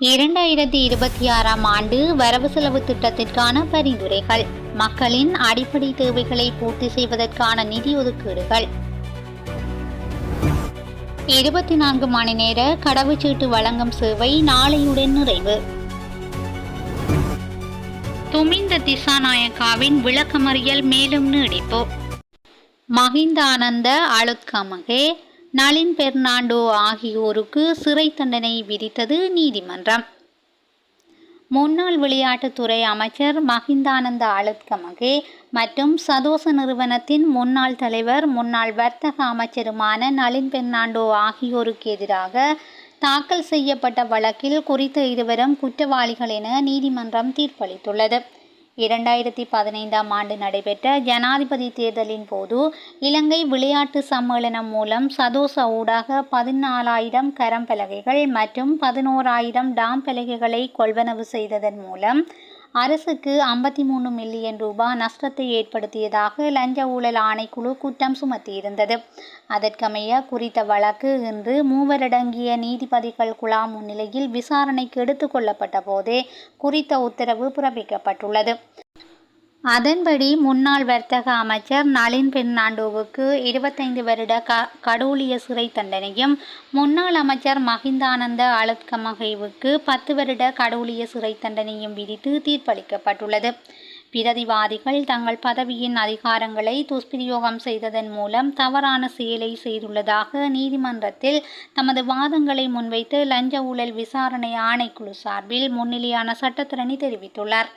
2026ஆம் ஆண்டு வரவு செலவு திட்டத்திற்கான பரிந்துரைகள், மக்களின் அடிப்படை தேவைகளை பூர்த்தி செய்வதற்கான நிதி ஒதுக்கீடுகள், 24 மணி நேர கடவுச்சீட்டு வழங்கும் சேவை நாளையுடன் நிறைவு. துமிந்த திசாநாயக்காவின் விளக்கமறியல் மேலும் நீடிப்பு. மஹிந்த ஆனந்த அளுத்கமகே, நளின் பெர்னாண்டோ ஆகியோருக்கு சிறை தண்டனை விதித்தது நீதிமன்றம். முன்னாள் விளையாட்டுத்துறை அமைச்சர் மஹிந்தானந்த அளுத்கமகே மற்றும் சதோச நிறுவனத்தின் முன்னாள் தலைவர் முன்னாள் வர்த்தக அமைச்சருமான நளின் பெர்னாண்டோ ஆகியோருக்கு எதிராக தாக்கல் செய்யப்பட்ட வழக்கில் குறித்த இருவரும் குற்றவாளிகள் என நீதிமன்றம் தீர்ப்பளித்துள்ளது. 2015ஆம் ஆண்டு நடைபெற்ற ஜனாதிபதி தேர்தலின் போது இலங்கை விளையாட்டு சம்மேளனம் மூலம் சதோச ஊடாக 14,000 கரம்பலகைகள் மற்றும் 11,000 டாம் பலகைகளை கொள்வனவு செய்ததன் மூலம் அரசுக்கு 53 மில்லியன் ரூபாய் நஷ்டத்தை ஏற்படுத்தியதாக லஞ்ச ஊழல் ஆணைக்குழு குற்றம் சுமத்தியிருந்தது. அதற்கமைய குறித்த வழக்கு இன்று 3 அடங்கிய நீதிபதிகள் குழாம் முன்னிலையில் விசாரணைக்கு எடுத்துக் கொள்ளப்பட்ட போதே குறித்த உத்தரவு பிறப்பிக்கப்பட்டுள்ளது. அதன்படி முன்னாள் வர்த்தக அமைச்சர் நளின் பெர்னாண்டோவுக்கு 25 வருட கடூழிய சிறை தண்டனையும், முன்னாள் அமைச்சர் மஹிந்தானந்த அளுத்கமகேவுக்கு 10 வருட கடூழிய சிறை தண்டனையும் விதித்து தீர்ப்பளிக்கப்பட்டுள்ளது. பிரதிவாதிகள் தங்கள் பதவியின் அதிகாரங்களை துஷ்பிரயோகம் செய்ததன் மூலம் தவறான செயலை செய்துள்ளதாக நீதிமன்றத்தில் தமது வாதங்களை முன்வைத்து லஞ்ச ஊழல் விசாரணை ஆணைக்குழு சார்பில் முன்னிலையான சட்டத்தரணி தெரிவித்துள்ளார்.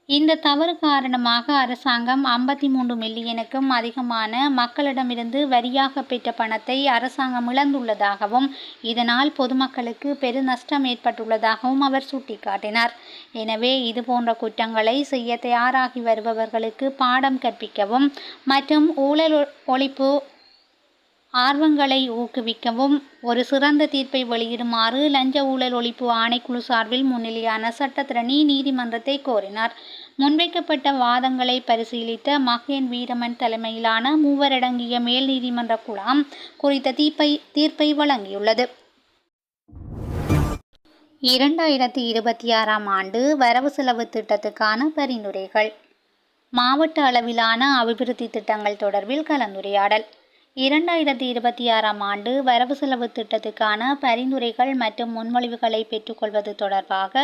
இந்த தவறு காரணமாக அரசாங்கம் 53 மில்லியனுக்கும் அதிகமான மக்களிடமிருந்து வரியாக பெற்ற பணத்தை அரசாங்கம் இழந்துள்ளதாகவும் இதனால் பொதுமக்களுக்கு பெருநஷ்டம் ஏற்பட்டுள்ளதாகவும் அவர் சுட்டிக்காட்டினார். எனவே இதுபோன்ற குற்றங்களை செய்ய தயாராகி வருபவர்களுக்கு பாடம் கற்பிக்கவும் மற்றும் ஊழல் ஒழிப்பு ஆர்வங்களை ஊக்குவிக்கவும் ஒரு சிறந்த தீர்ப்பை வெளியிடுமாறு லஞ்ச ஊழல் ஒழிப்பு ஆணைக்குழு சார்பில் முன்னிலையான சட்டத்தரணி நீதிமன்றத்தை கோரினார். முன்வைக்கப்பட்ட வாதங்களை பரிசீலித்த மகேன் வீரமன் தலைமையிலான 3 அடங்கிய மேல் நீதிமன்ற குழாம் குறித்த தீர்ப்பை வழங்கியுள்ளது. 2026ஆம் ஆண்டு வரவு செலவு திட்டத்துக்கான பரிந்துரைகள், மாவட்ட அளவிலான அபிவிருத்தி திட்டங்கள் தொடர்பில் கலந்துரையாடல். 2026ஆம் ஆண்டு வரவு செலவு திட்டத்துக்கான பரிந்துரைகள் மற்றும் முன்மொழிவுகளை பெற்றுக்கொள்வது தொடர்பாக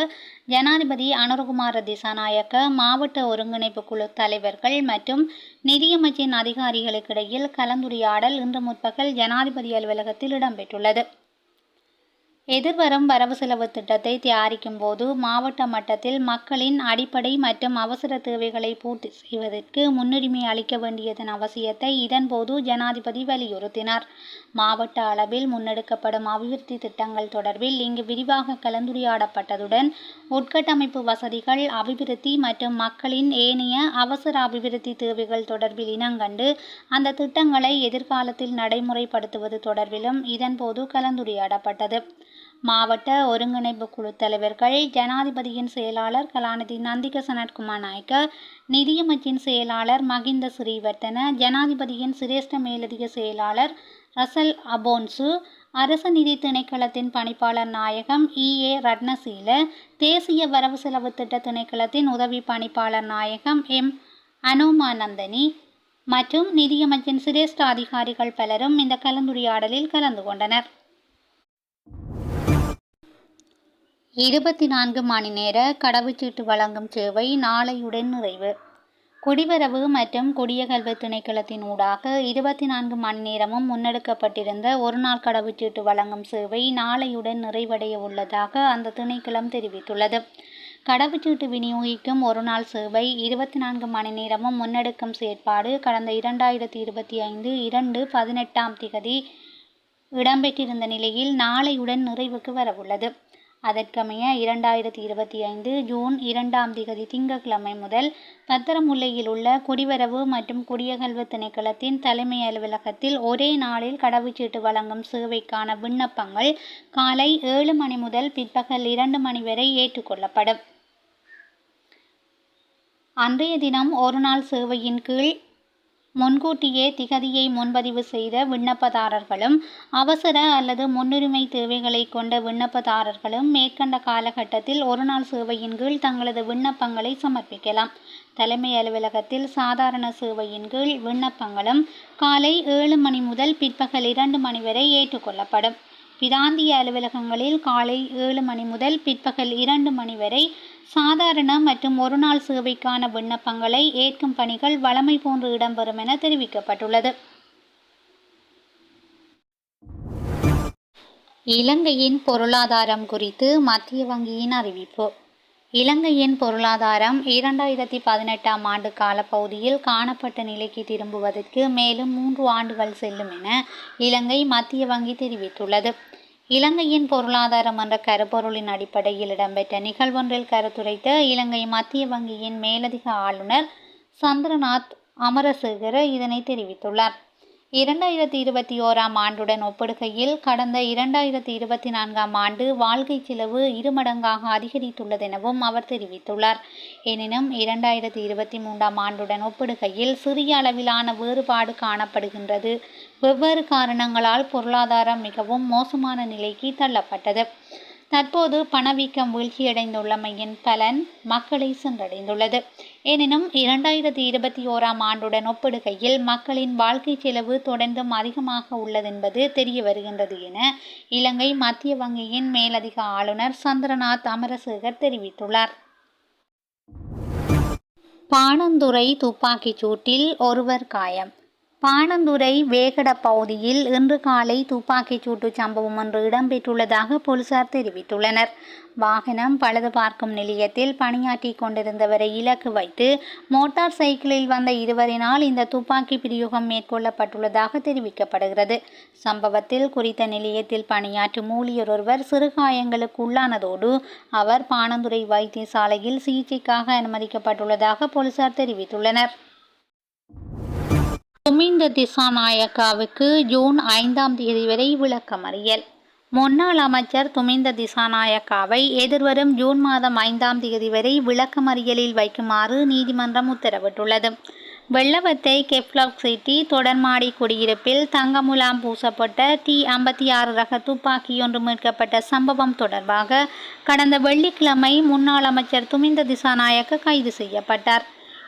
ஜனாதிபதி அனுரகுமார திசாநாயக்க மாவட்ட ஒருங்கிணைப்பு குழு தலைவர்கள் மற்றும் நிதியமைச்சின் அதிகாரிகளுக்கிடையில் கலந்துரையாடல் இன்று முற்பகல் ஜனாதிபதி அலுவலகத்தில் இடம்பெற்றுள்ளது. எதிர்வரும் வரவு செலவு திட்டத்தை தயாரிக்கும் போது மாவட்ட மட்டத்தில் மக்களின் அடிப்படை மற்றும் அவசர தேவைகளை பூர்த்தி செய்வதற்கு முன்னுரிமை அளிக்க வேண்டியதன் அவசியத்தை இதன்போது ஜனாதிபதி வலியுறுத்தினார். மாவட்ட அளவில் முன்னெடுக்கப்படும் அபிவிருத்தி திட்டங்கள் தொடர்பில் இங்கு விரிவாக கலந்துரையாடப்பட்டதுடன் உட்கட்டமைப்பு வசதிகள் அபிவிருத்தி மற்றும் மக்களின் ஏனைய அவசர அபிவிருத்தி தேவைகள் தொடர்பில் இனங்கண்டு அந்த திட்டங்களை எதிர்காலத்தில் நடைமுறைப்படுத்துவது தொடர்பிலும் இதன்போது கலந்துரையாடப்பட்டது. மாவட்ட ஒருங்கிணைப்பு குழு தலைவர்கள், ஜனாதிபதியின் செயலாளர் கலாநிதி நந்திக சனத்குமார் நாயக்க, நிதியமைச்சின் செயலாளர் மகிந்த ஸ்ரீவர்த்தன, ஜனாதிபதியின் சிரேஷ்ட மேலதிக செயலாளர் ரசல் அபோன்சு, அரச நிதி திணைக்களத்தின் பணிப்பாளர் நாயகம் E.A. ரட்னசீல, தேசிய வரவு செலவு திட்ட திணைக்களத்தின் உதவி பணிப்பாளர் நாயகம் M. அனோமானந்தனி மற்றும் நிதியமைச்சின் சிரேஷ்ட அதிகாரிகள் பலரும் இந்த கலந்துரையாடலில் கலந்து கொண்டனர். 24 மணி நேர கடவுச்சீட்டு வழங்கும் சேவை நாளையுடன் நிறைவு. குடிவரவு மற்றும் குடியகல்வு திணைக்களத்தின் ஊடாக 24 மணி நேரமும் முன்னெடுக்கப்பட்டிருந்த ஒருநாள் கடவுச்சீட்டு வழங்கும் சேவை நாளையுடன் நிறைவடைய உள்ளதாக அந்த திணைக்களம் தெரிவித்துள்ளது. கடவுச்சீட்டு விநியோகிக்கும் ஒருநாள் சேவை 24 மணி நேரமும் முன்னெடுக்கும் செயற்பாடு கடந்த 2025 2/18 இடம்பெற்றிருந்த நிலையில் நாளையுடன் நிறைவுக்கு வரவுள்ளது. அதற்கமைய 2025 ஜூன் 2 திங்கட்கிழமை முதல் பத்திரமுல்லையில் உள்ள குடிவரவு மற்றும் குடியகல்வு திணைக்களத்தின் தலைமை அலுவலகத்தில் ஒரே நாளில் கடவுச்சீட்டு வழங்கும் சேவைக்கான விண்ணப்பங்கள் காலை 7 மணி முதல் பிற்பகல் 2 மணி வரை ஏற்றுக்கொள்ளப்படும். அன்றைய தினம் ஒருநாள் சேவையின் கீழ் முன்கூட்டியே திகதியை முன்பதிவு செய்த விண்ணப்பதாரர்களும் அவசர அல்லது முன்னுரிமை தேவைகளை கொண்ட விண்ணப்பதாரர்களும் மேற்கண்ட காலகட்டத்தில் ஒருநாள் சேவையின் கீழ் தங்களது விண்ணப்பங்களை சமர்ப்பிக்கலாம். தலைமை அலுவலகத்தில் சாதாரண சேவையின் கீழ் விண்ணப்பங்களும் காலை 7 மணி முதல் பிற்பகல் 2 மணி வரை ஏற்றுக்கொள்ளப்படும். பிராந்திய அலுவலகங்களில் காலை 7 மணி முதல் பிற்பகல் 2 மணி வரை சாதாரண மற்றும் ஒருநாள் சேவைக்கான விண்ணப்பங்களை ஏற்கும் பணிகள் வழமை போன்று இடம்பெறும் என தெரிவிக்கப்பட்டுள்ளது. இலங்கையின் பொருளாதாரம் குறித்து மத்திய வங்கியின் அறிவிப்பு. இலங்கையின் பொருளாதாரம் 2018ஆம் ஆண்டு காலப்பகுதியில் காணப்பட்ட நிலைக்கு திரும்புவதற்கு மேலும் 3 ஆண்டுகள் செல்லும் என இலங்கை மத்திய வங்கி தெரிவித்துள்ளது. இலங்கையின் பொருளாதாரம் என்ற கருப்பொருளின் அடிப்படையில் இடம்பெற்ற நிகழ்வொன்றில் கருத்துரைத்த இலங்கை மத்திய வங்கியின் மேலதிக ஆளுநர் சந்திரநாத் அமரசேகர இதனை தெரிவித்துள்ளார். 2021ஆம் ஆண்டுடன் ஒப்பிடுகையில் கடந்த 2024ஆம் ஆண்டு வாழ்க்கை செலவு 2 மடங்காக அதிகரித்துள்ளது எனவும் அவர் தெரிவித்துள்ளார். எனினும் 2023ஆம் ஆண்டுடன் ஒப்பிடுகையில் சிறிய அளவிலான வேறுபாடு காணப்படுகின்றது. வெவ்வேறு காரணங்களால் பொருளாதாரம் மிகவும் மோசமான நிலைக்கு தள்ளப்பட்டது. தற்போது பணவீக்கம் வீழ்ச்சியடைந்துள்ளமையின் பலன் மக்களை சென்றடைந்துள்ளது. எனினும் 2021ஆம் ஆண்டுடன் ஒப்பிடுகையில் மக்களின் வாழ்க்கை செலவு தொடர்ந்தும் அதிகமாக உள்ளதென்பது தெரிய வருகின்றது என இலங்கை மத்திய வங்கியின் மேலதிக ஆளுநர் சந்திரநாத் அமரசேகர் தெரிவித்துள்ளார். பாணந்துறை துப்பாக்கிச் சூட்டில் ஒருவர் காயம். பாணந்துறை வேகட பகுதியில் இன்று காலை துப்பாக்கிச் சூட்டு சம்பவம் ஒன்று இடம்பெற்றுள்ளதாக போலீசார் தெரிவித்துள்ளனர். வாகனம் பழுது பார்க்கும் நிலையத்தில் பணியாற்றி கொண்டிருந்தவரை இலக்கு வைத்து மோட்டார் சைக்கிளில் வந்த இருவரினால் இந்த துப்பாக்கி பிரயோகம் மேற்கொள்ளப்பட்டுள்ளதாக தெரிவிக்கப்படுகிறது. சம்பவத்தில் குறித்த நிலையத்தில் பணியாற்றும் ஊழியர் ஒருவர் சிறுகாயங்களுக்கு உள்ளானதோடு அவர் பாணந்துறை வைத்தியசாலையில் சிகிச்சைக்காக அனுமதிக்கப்பட்டுள்ளதாக போலீசார் தெரிவித்துள்ளனர். துமிந்த திசாநாயக்காவுக்கு ஜூன் 5ஆம் தேதி வரை விளக்கமறியல். முன்னாள் அமைச்சர் துமிந்த திசாநாயக்காவை எதிர்வரும் ஜூன் மாதம் 5ஆம் தேதி வரை விளக்கமறியலில் வைக்குமாறு நீதிமன்றம் உத்தரவிட்டுள்ளது. வெள்ளவத்தை கெப்லாக் சிட்டி தொடர்மாடி குடியிருப்பில் தங்கமுலாம் பூசப்பட்ட T56 ரக துப்பாக்கியொன்று மீட்கப்பட்ட சம்பவம் தொடர்பாக கடந்த வெள்ளிக்கிழமை முன்னாள் அமைச்சர் துமிந்த திசாநாயக்க கைது செய்யப்பட்டார்.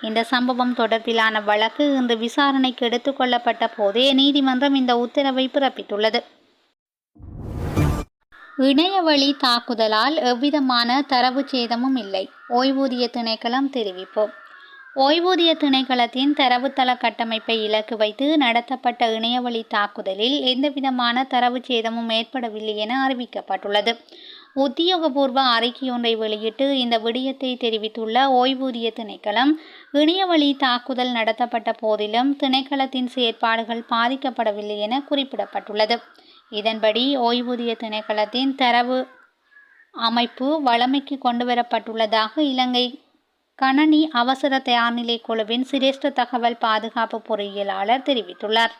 இந்த சம்பவம் தொடர்பிலான வழக்கு இன்று விசாரணைக்கு எடுத்துக் கொள்ளப்பட்ட போதே நீதிமன்றம் இந்த உத்தரவை பிறப்பித்துள்ளது. இணையவழி தாக்குதலால் எவ்விதமான தரவு சேதமும் இல்லை, ஓய்வூதிய திணைக்களம் தெரிவிப்பு. ஓய்வூதிய திணைக்களத்தின் தரவுத்தள கட்டமைப்பை இலக்கு வைத்து நடத்தப்பட்ட இணையவழி தாக்குதலில் எந்தவிதமான தரவு சேதமும் ஏற்படவில்லை என அறிவிக்கப்பட்டுள்ளது. உத்தியோகபூர்வ அறிக்கையொன்றை வெளியிட்டு இந்த விடயத்தை தெரிவித்துள்ள ஓய்வூதிய திணைக்களம், இணையவழி தாக்குதல் நடத்தப்பட்ட போதிலும் திணைக்களத்தின் செயற்பாடுகள் பாதிக்கப்படவில்லை என குறிப்பிடப்பட்டுள்ளது. இதன்படி ஓய்வூதிய திணைக்களத்தின் தரவு அமைப்பு வழமைக்கு கொண்டுவரப்பட்டுள்ளதாக இலங்கை கணனி அவசர தயார்நிலை குழுவின் சிரேஷ்ட தகவல் பாதுகாப்பு பொறியியலாளர் தெரிவித்துள்ளார்.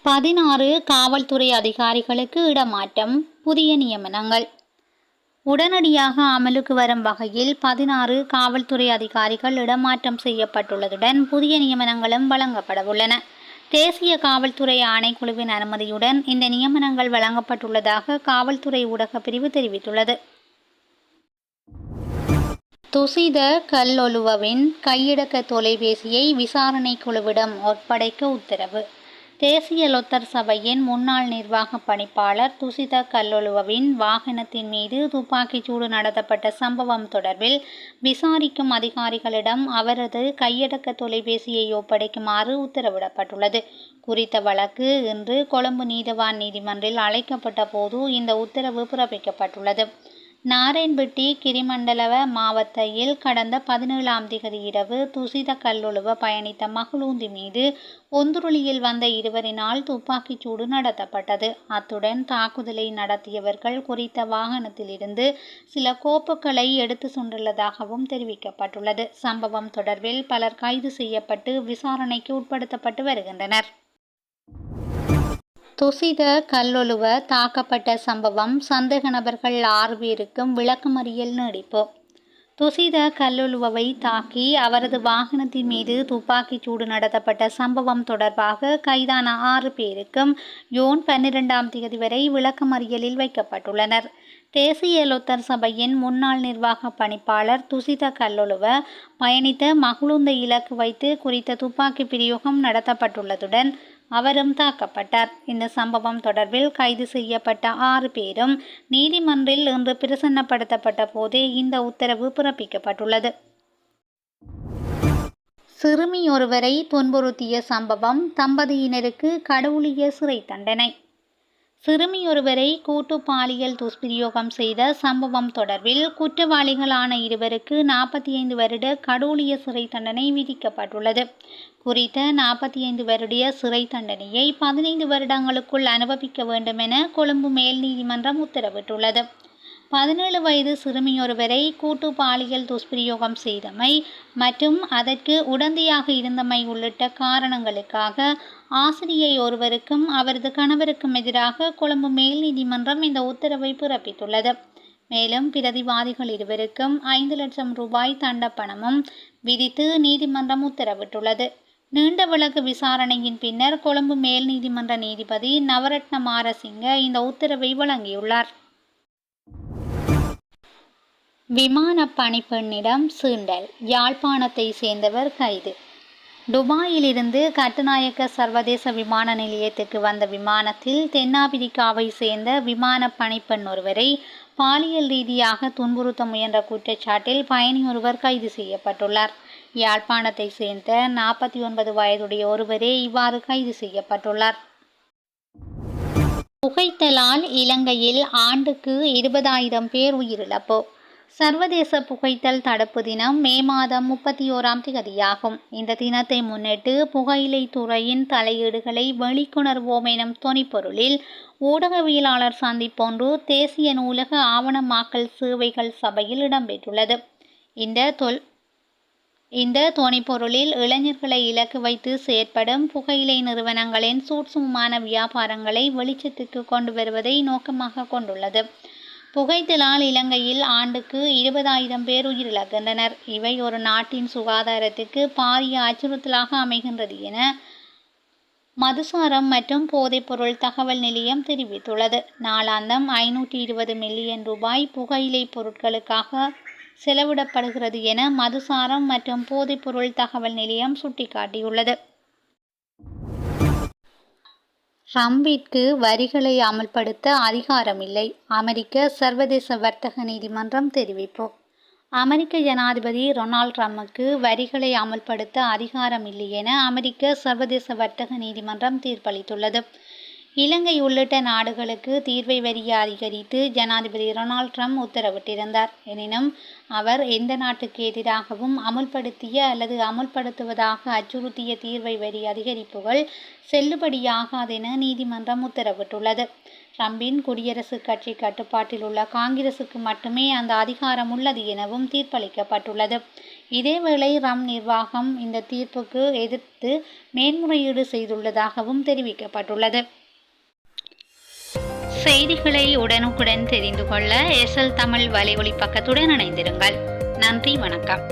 16 காவல்துறை அதிகாரிகளுக்கு இடமாற்றம், புதிய நியமனங்கள். உடனடியாக அமலுக்கு வரும் வகையில் 16 காவல்துறை அதிகாரிகள் இடமாற்றம் செய்யப்பட்டுள்ளதுடன் புதிய நியமனங்களும் வழங்கப்படவுள்ளன. தேசிய காவல்துறை ஆணைக்குழுவின் அனுமதியுடன் இந்த நியமனங்கள் வழங்கப்பட்டுள்ளதாக காவல்துறை ஊடக பிரிவு தெரிவித்துள்ளது. துசித கல்லொலுவவின் கையடக்க தொலைபேசியை விசாரணை குழுவிடம் ஒப்படைக்க உத்தரவு. தேசிய லொத்தர் சபையின் முன்னாள் நிர்வாக பணிப்பாளர் துசித கல்லொலுவவின் வாகனத்தின் மீது துப்பாக்கிச் சூடு நடத்தப்பட்ட சம்பவம் தொடர்பில் விசாரிக்கும் அதிகாரிகளிடம் அவரது கையடக்க தொலைபேசியை ஒப்படைக்குமாறு உத்தரவிடப்பட்டுள்ளது. குறித்த வழக்கு இன்று கொழும்பு நீதவான் நீதிமன்றில் அழைக்கப்பட்ட போது இந்த உத்தரவு பிறப்பிக்கப்பட்டுள்ளது. நாராயண்பட்டி கிரிமண்டலவ மாவட்டத்தில் கடந்த 17ஆம் திகதி இரவு துசித கல்லொலுவ பயணித்த மகளூந்தி மீது ஒந்துருளியில் வந்த இருவரினால் துப்பாக்கிச் சூடு நடத்தப்பட்டது. அத்துடன் தாக்குதலை நடத்தியவர்கள் குறித்த வாகனத்திலிருந்து சில கோப்புகளை எடுத்து சென்றுள்ளதாகவும் தெரிவிக்கப்பட்டுள்ளது. சம்பவம் தொடர்பில் பலர் கைது செய்யப்பட்டு விசாரணைக்கு உட்படுத்தப்பட்டு வருகின்றனர். துசித கல்லொலுவ தாக்கப்பட்ட சம்பவம் சந்தேக நபர்கள் 6 பேருக்கும் விளக்கமறியல் நீடிப்பு. துசித கல்லுலுவை தாக்கி அவரது வாகனத்தின் மீது துப்பாக்கிச் சூடு நடத்தப்பட்ட சம்பவம் தொடர்பாக கைதான 6 பேருக்கும் ஜூன் 12ஆம் தேதி வரை விளக்கமறியலில் வைக்கப்பட்டுள்ளனர். தேசிய லொத்தர் சபையின் முன்னாள் நிர்வாக பணிப்பாளர் துசித கல்லுலுவ பயணித்த மகளுந்தை இலக்கு வைத்து குறித்த துப்பாக்கி பிரயோகம் நடத்தப்பட்டுள்ளதுடன் அவரும் தாக்கப்பட்டார். இந்த சம்பவம் தொடர்பில் கைது செய்யப்பட்ட 6 பேரும் நீதிமன்றில் இன்று பிரசன்னப்படுத்தப்பட்ட போதே இந்த உத்தரவு பிறப்பிக்கப்பட்டுள்ளது. சிறுமி ஒருவரை துன்புறுத்திய சம்பவம், தம்பதியினருக்கு கடூழிய சிறை தண்டனை. சிறுமியொருவரை கூட்டு பாலியல் துஷ்பிரயோகம் செய்த சம்பவம் தொடர்பில் குற்றவாளிகளான இருவருக்கு 45 வருட கடூழிய சிறை தண்டனை விதிக்கப்பட்டுள்ளது. குறித்த 45 வருட சிறை தண்டனையை 15 வருடங்களுக்குள் அனுபவிக்க வேண்டும் என கொழும்பு மேல் நீதிமன்றம் உத்தரவிட்டுள்ளது. 17 வயது சிறுமியொருவரை கூட்டு பாலியல் துஷ்பிரயோகம் செய்தமை மற்றும் அதற்கு உடந்தையாக இருந்தமை உள்ளிட்ட காரணங்களுக்காக ஆசிரியை ஒருவருக்கும் அவரது கணவருக்கும் எதிராக கொழும்பு மேல் நீதிமன்றம் இந்த உத்தரவை பிறப்பித்துள்ளது. மேலும் பிரதிவாதிகள் இருவருக்கும் 5 லட்சம் ரூபாய் தண்டப்பணமும் விதித்து நீதிமன்றம் உத்தரவிட்டுள்ளது. நீண்ட வழக்கு விசாரணையின் பின்னர் கொழும்பு மேல் நீதிமன்ற நீதிபதி நவரத்ன மாரசிங்க இந்த உத்தரவை வழங்கியுள்ளார். விமான பணிப்பெண்ணிடம் சீண்டல், யாழ்ப்பாணத்தை சேர்ந்தவர் கைது. துபாயிலிருந்து கட்டுநாயக்க சர்வதேச விமான நிலையத்துக்கு வந்த விமானத்தில் தென்னாப்பிரிக்காவை சேர்ந்த விமான பணிப்பெண் ஒருவரை பாலியல் ரீதியாக துன்புறுத்த முயன்ற குற்றச்சாட்டில் பயணி ஒருவர் கைது செய்யப்பட்டுள்ளார். யாழ்ப்பாணத்தை சேர்ந்த 49 வயதுடைய ஒருவரே இவ்வாறு கைது செய்யப்பட்டுள்ளார். புகைத்தலால் இலங்கையில் ஆண்டுக்கு 20,000 பேர் உயிரிழப்பு. சர்வதேச புகைத்தல் தடுப்பு தினம் மே மாதம் 31ஆம் தேதியாகும். இந்த தினத்தை முன்னிட்டு புகையிலை துறையின் தலையீடுகளை வெளிக்கொணர்வோம் எனும் தொனிப்பொருளில் ஊடகவியலாளர் சந்திப்பொன்று தேசிய நூலக ஆவணமாக்கல் சேவைகள் சபையில் இடம்பெற்றுள்ளது. இந்த தொனிப்பொருளில் இளைஞர்களை இலக்கு வைத்து செயற்படும் புகையிலை நிறுவனங்களின் சூட்சுமமான வியாபாரங்களை வெளிச்சத்துக்கு கொண்டு வருவதை நோக்கமாக கொண்டுள்ளது. புகைத்தலால் இலங்கையில் ஆண்டுக்கு 20,000 பேர் உயிரிழக்கின்றனர். இவை ஒரு நாட்டின் சுகாதாரத்துக்கு பாரிய அச்சுறுத்தலாக அமைகின்றது என மதுசாரம் மற்றும் போதைப்பொருள் தகவல் நிலையம் தெரிவித்துள்ளது. நாளாந்தம் 520 மில்லியன் ரூபாய் புகையிலை பொருட்களுக்காக செலவிடப்படுகிறது என மதுசாரம் மற்றும் போதைப்பொருள் தகவல் நிலையம் சுட்டிக்காட்டியுள்ளது. ட்ரம்பிற்கு வரிகளை அமல்படுத்த அதிகாரமில்லை, அமெரிக்க சர்வதேச வர்த்தக நீதிமன்றம் தெரிவிப்பு. அமெரிக்க ஜனாதிபதி டொனால்ட் ட்ரம்புக்கு வரிகளை அமல்படுத்த அதிகாரம் இல்லை என அமெரிக்க சர்வதேச வர்த்தக நீதிமன்றம் தீர்ப்பளித்துள்ளது. இலங்கை உள்ளிட்ட நாடுகளுக்கு தீர்வை வரியை அதிகரித்து ஜனாதிபதி டொனால்ட் ட்ரம்ப் உத்தரவிட்டிருந்தார். எனினும் அவர் எந்த நாட்டுக்கு எதிராகவும் அமுல்படுத்திய அல்லது அமுல்படுத்துவதாக அச்சுறுத்திய தீர்வை வரி அதிகரிப்புகள் செல்லுபடியாகாதென நீதிமன்றம் உத்தரவிட்டுள்ளது. ட்ரம்பின் குடியரசுக் கட்சி கட்டுப்பாட்டில் உள்ள காங்கிரசுக்கு மட்டுமே அந்த அதிகாரம் உள்ளது எனவும் தீர்ப்பளிக்கப்பட்டுள்ளது. இதேவேளை ட்ரம்ப் நிர்வாகம் இந்த தீர்ப்புக்கு எதிர்த்து மேன்முறையீடு செய்துள்ளதாகவும் தெரிவிக்கப்பட்டுள்ளது. செய்திகளை உடனுக்குடன் தெரிந்து கொள்ள SL தமிழ் வலையொலி பக்கத்துடன் இணைந்திருங்கள். நன்றி, வணக்கம்.